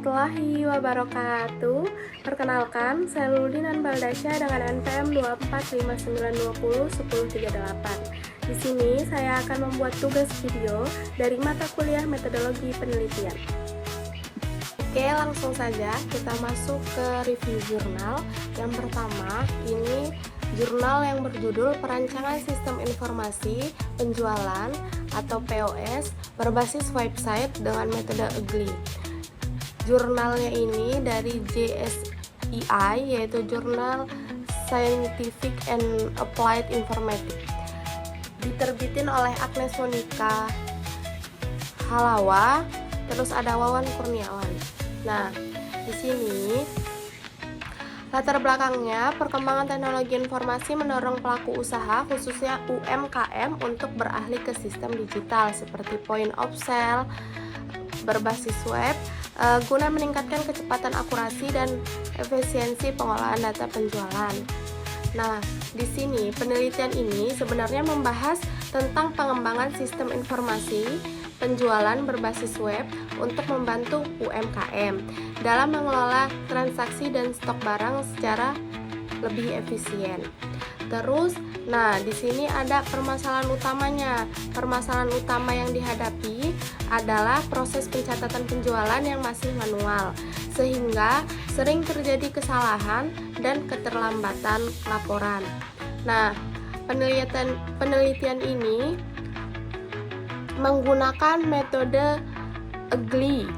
warahmatullahi wabarakatuh. Perkenalkan, saya Ludinan Baldasya dengan NPM 245920138. Di sini saya akan membuat tugas video dari mata kuliah metodologi penelitian. Oke, langsung saja kita masuk ke review jurnal. Yang pertama, ini jurnal yang berjudul Perancangan Sistem Informasi Penjualan atau POS berbasis website dengan metode Ugly. Jurnalnya ini dari JSEI, yaitu Jurnal Scientific and Applied Informatics. Diterbitin oleh Agnes Monica Halawa, terus ada Wawan Kurniawan. Nah, di sini latar belakangnya, perkembangan teknologi informasi mendorong pelaku usaha, khususnya UMKM, untuk beralih ke sistem digital seperti point of sale berbasis web, guna meningkatkan kecepatan, akurasi, dan efisiensi pengolahan data penjualan. Nah, di sini penelitian ini sebenarnya membahas tentang pengembangan sistem informasi penjualan berbasis web untuk membantu UMKM dalam mengelola transaksi dan stok barang secara lebih efisien. Terus, nah di sini ada permasalahan utamanya. Permasalahan utama yang dihadapi adalah proses pencatatan penjualan yang masih manual, sehingga sering terjadi kesalahan dan keterlambatan laporan. Nah, penelitian ini menggunakan metode Ugly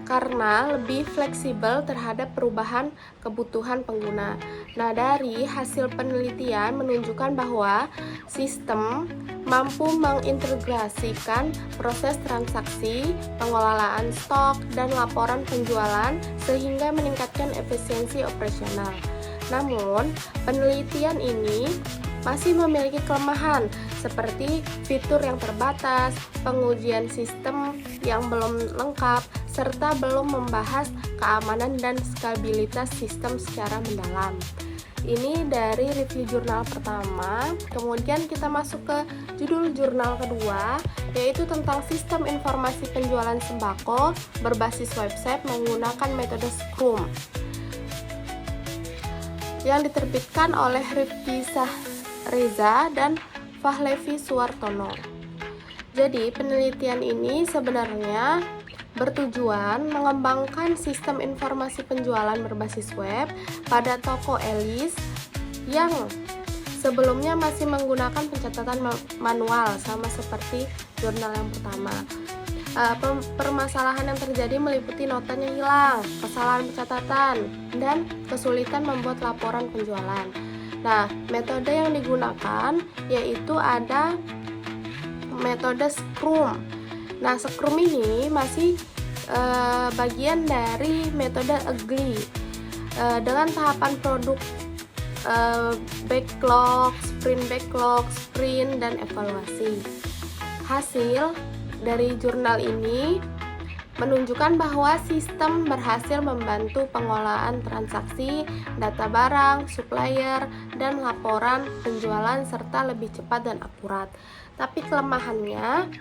karena lebih fleksibel terhadap perubahan kebutuhan pengguna. Nah, dari hasil penelitian menunjukkan bahwa sistem mampu mengintegrasikan proses transaksi, pengelolaan stok, dan laporan penjualan sehingga meningkatkan efisiensi operasional. Namun, penelitian ini masih memiliki kelemahan seperti fitur yang terbatas, pengujian sistem yang belum lengkap, serta belum membahas keamanan dan stabilitas sistem secara mendalam. Ini dari review jurnal pertama. Kemudian kita masuk ke judul jurnal kedua, yaitu tentang sistem informasi penjualan sembako berbasis website menggunakan metode Scrum, yang diterbitkan oleh Rifki Reza dan Fahlevi Suwartono. Jadi, penelitian ini sebenarnya bertujuan mengembangkan sistem informasi penjualan berbasis web pada toko Elis yang sebelumnya masih menggunakan pencatatan manual sama seperti jurnal yang pertama. Permasalahan yang terjadi meliputi notanya hilang, kesalahan pencatatan, dan kesulitan membuat laporan penjualan. Nah, metode yang digunakan yaitu ada metode Scrum. Nah, Scrum ini masih bagian dari metode Ugly dengan tahapan produk backlog, sprint, dan evaluasi. Hasil dari jurnal ini menunjukkan bahwa sistem berhasil membantu pengolahan transaksi, data barang, supplier, dan laporan penjualan serta lebih cepat dan akurat. Tapi kelemahannya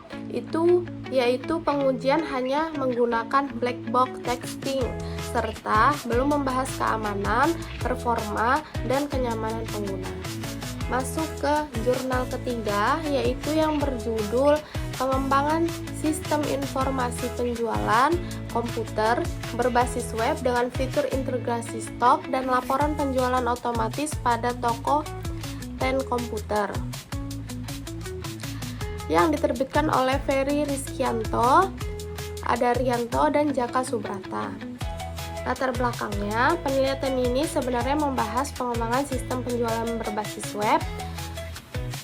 yaitu pengujian hanya menggunakan black box texting serta belum membahas keamanan, performa, dan kenyamanan pengguna. Masuk ke jurnal ketiga, yaitu yang berjudul Pengembangan Sistem Informasi Penjualan Komputer Berbasis Web dengan Fitur Integrasi Stok dan Laporan Penjualan Otomatis pada Toko Ten Komputer, yang diterbitkan oleh Ferry Rizkyanto, Adarianto, dan Jaka Subrata. Latar belakangnya, penelitian ini sebenarnya membahas pengembangan sistem penjualan berbasis web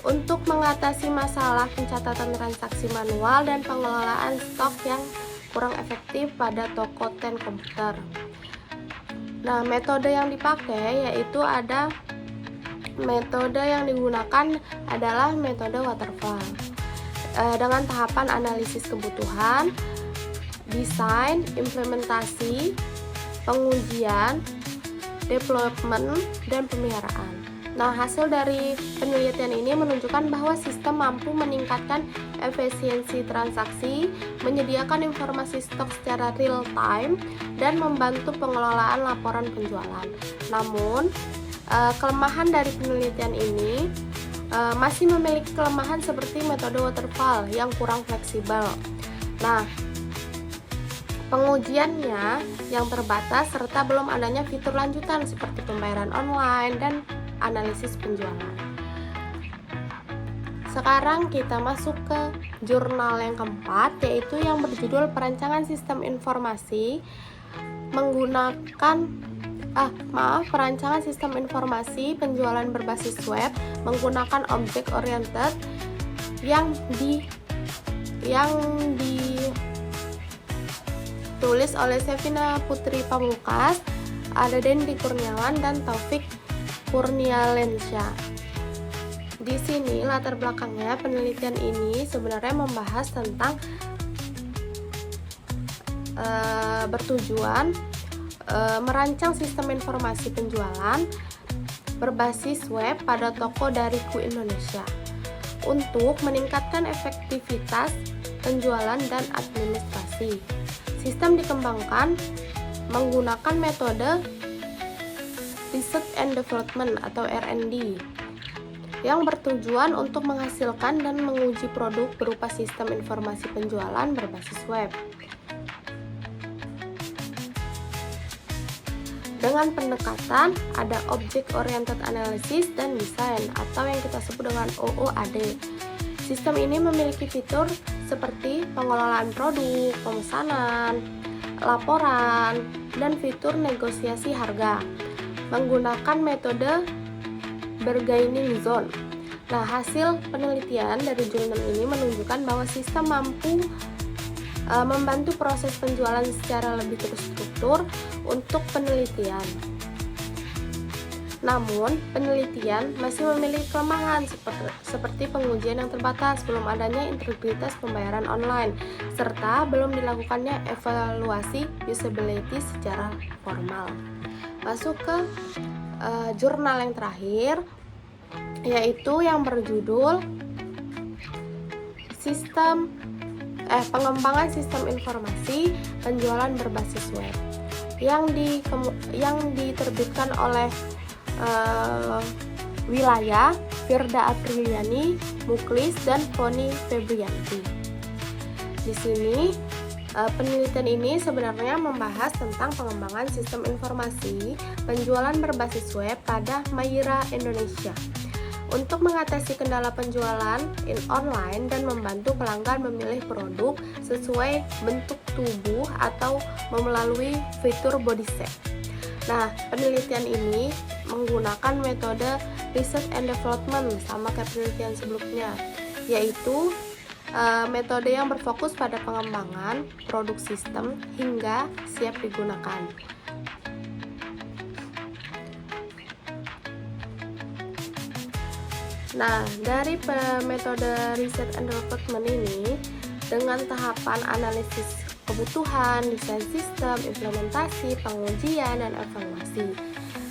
untuk mengatasi masalah pencatatan transaksi manual dan pengelolaan stok yang kurang efektif pada toko Ten Komputer. Nah, metode yang dipakai yaitu ada metode yang digunakan adalah metode waterfall dengan tahapan analisis kebutuhan, desain, implementasi, pengujian, development, dan pemeliharaan. Nah, hasil dari penelitian ini menunjukkan bahwa sistem mampu meningkatkan efisiensi transaksi, menyediakan informasi stok secara real time, dan membantu pengelolaan laporan penjualan. Namun, kelemahan dari penelitian ini masih memiliki kelemahan seperti metode waterfall yang kurang fleksibel. Nah, pengujiannya yang terbatas serta belum adanya fitur lanjutan seperti pembayaran online dan analisis penjualan. Sekarang kita masuk ke jurnal yang keempat, yaitu yang berjudul Perancangan Sistem Informasi Perancangan Sistem Informasi Penjualan Berbasis Web menggunakan Object Oriented yang ditulis oleh Sevina Putri Pamungkas, ada Dendi Kurniawan dan Taufik Kurnialensya. Di sini latar belakangnya penelitian ini sebenarnya membahas tentang bertujuan merancang sistem informasi penjualan berbasis web pada toko dariku Indonesia untuk meningkatkan efektivitas penjualan dan administrasi. Sistem dikembangkan menggunakan metode Research and Development atau R&D yang bertujuan untuk menghasilkan dan menguji produk berupa sistem informasi penjualan berbasis web. Dengan pendekatan ada Object Oriented Analysis dan Design atau yang kita sebut dengan OOAD. Sistem ini memiliki fitur seperti pengelolaan produk, pemesanan, laporan, dan fitur negosiasi harga menggunakan metode bargaining zone. Nah, hasil penelitian dari jurnal ini menunjukkan bahwa sistem mampu membantu proses penjualan secara lebih terstruktur untuk penelitian. Namun, penelitian masih memiliki kelemahan seperti pengujian yang terbatas, belum adanya integritas pembayaran online, serta belum dilakukannya evaluasi usability secara formal. Masuk ke jurnal yang terakhir, yaitu yang berjudul Pengembangan Sistem Informasi Penjualan Berbasis Web yang diterbitkan oleh Wilayah, Firda Apriliani, Muklis, dan Foni Febrianti. Di sini penelitian ini sebenarnya membahas tentang pengembangan sistem informasi penjualan berbasis web pada Mayra Indonesia untuk mengatasi kendala penjualan online dan membantu pelanggan memilih produk sesuai bentuk tubuh atau melalui fitur body shape. Nah, penelitian ini menggunakan metode Research and Development sama kayak penelitian sebelumnya, yaitu metode yang berfokus pada pengembangan produk sistem hingga siap digunakan. Nah, dari metode Research and Development ini, dengan tahapan analisis kebutuhan, desain sistem, implementasi, pengujian, dan evaluasi.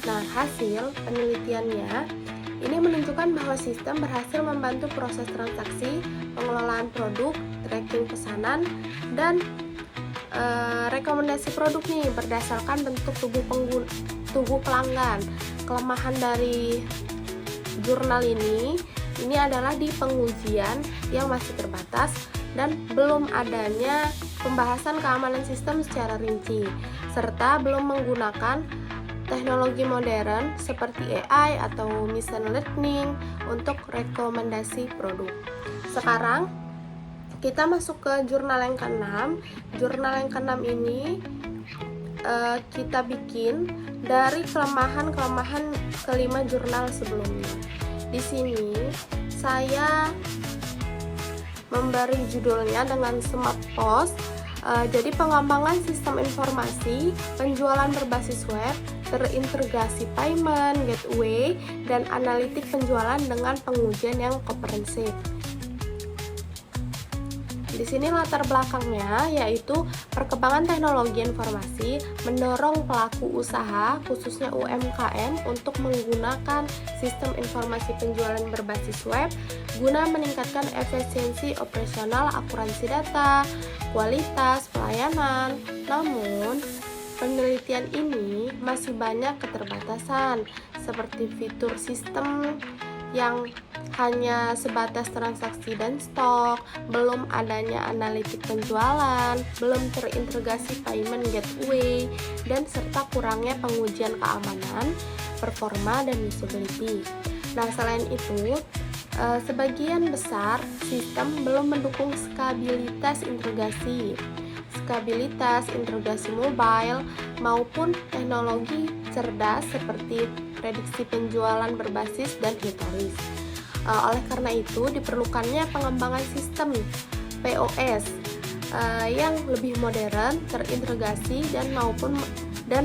Nah, hasil penelitiannya ini menunjukkan bahwa sistem berhasil membantu proses transaksi, pengelolaan produk, tracking pesanan, dan rekomendasi produk nih berdasarkan bentuk tubuh pelanggan. Kelemahan dari jurnal ini adalah di pengujian yang masih terbatas dan belum adanya pembahasan keamanan sistem secara rinci, serta belum menggunakan teknologi modern seperti AI atau machine learning untuk rekomendasi produk. Sekarang kita masuk ke jurnal yang ke-6. Jurnal yang ke-6 ini kita bikin dari kelemahan-kelemahan kelima jurnal sebelumnya. Di sini saya memberi judulnya dengan Smart POS. Jadi pengembangan sistem informasi penjualan berbasis web, terintegrasi payment, gateway, dan analitik penjualan dengan pengujian yang komprehensif. Di sini latar belakangnya yaitu perkembangan teknologi informasi mendorong pelaku usaha khususnya UMKM untuk menggunakan sistem informasi penjualan berbasis web guna meningkatkan efisiensi operasional, akurasi data, kualitas pelayanan. Namun, penelitian ini masih banyak keterbatasan seperti fitur sistem yang hanya sebatas transaksi dan stok, belum adanya analitik penjualan, belum terintegrasi payment gateway, dan serta kurangnya pengujian keamanan, performa, dan usability. Nah, selain itu, sebagian besar sistem belum mendukung skabilitas integrasi mobile maupun teknologi cerdas seperti prediksi penjualan berbasis dan historis. Oleh karena itu, diperlukannya pengembangan sistem POS yang lebih modern, terintegrasi dan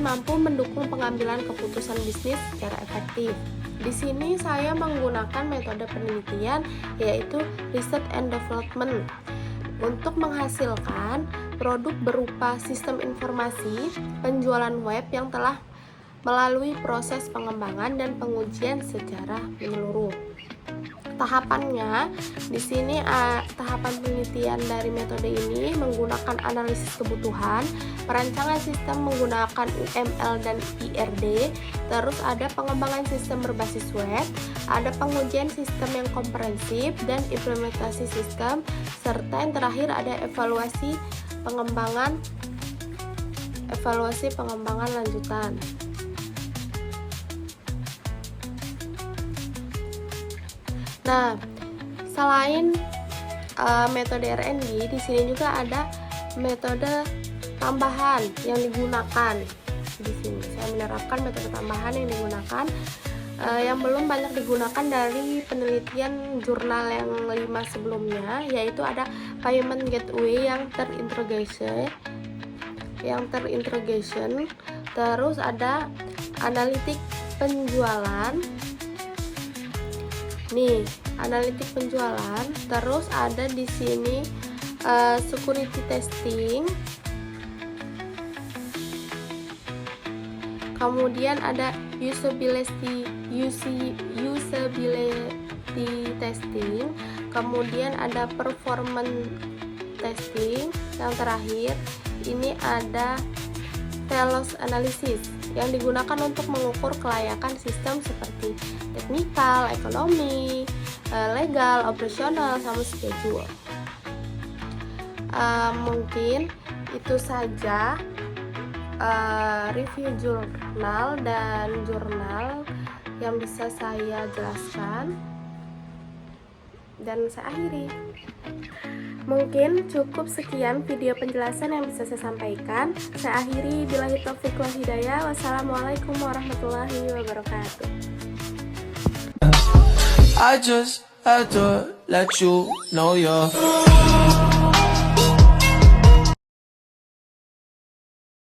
mampu mendukung pengambilan keputusan bisnis secara efektif. Di sini saya menggunakan metode penelitian yaitu research and development untuk menghasilkan produk berupa sistem informasi penjualan web yang telah melalui proses pengembangan dan pengujian secara menyeluruh. Tahapannya di sini tahapan penelitian dari metode ini menggunakan analisis kebutuhan, perancangan sistem menggunakan UML dan IRD, terus ada pengembangan sistem berbasis web, ada pengujian sistem yang komprehensif dan implementasi sistem, serta yang terakhir ada evaluasi pengembangan lanjutan. Nah, selain metode R&D, di sini juga ada metode tambahan yang digunakan. Di sini saya menerapkan metode tambahan yang digunakan yang belum banyak digunakan dari penelitian jurnal yang 5 sebelumnya, yaitu ada payment gateway yang terintegration, terus ada analitik penjualan. Nih, analitik penjualan, terus ada di sini security testing. Kemudian ada usability testing, kemudian ada performance testing, yang terakhir ini ada telos analysis yang digunakan untuk mengukur kelayakan sistem seperti teknikal, ekonomi, legal, operasional, sama schedule. Mungkin itu saja review jurnal yang bisa saya jelaskan, dan saya akhiri. Mungkin cukup sekian video penjelasan yang bisa saya sampaikan. Saya akhiri, billahi taufiq wal hidayah. Wassalamualaikum warahmatullahi wabarakatuh. I just had to let you know you're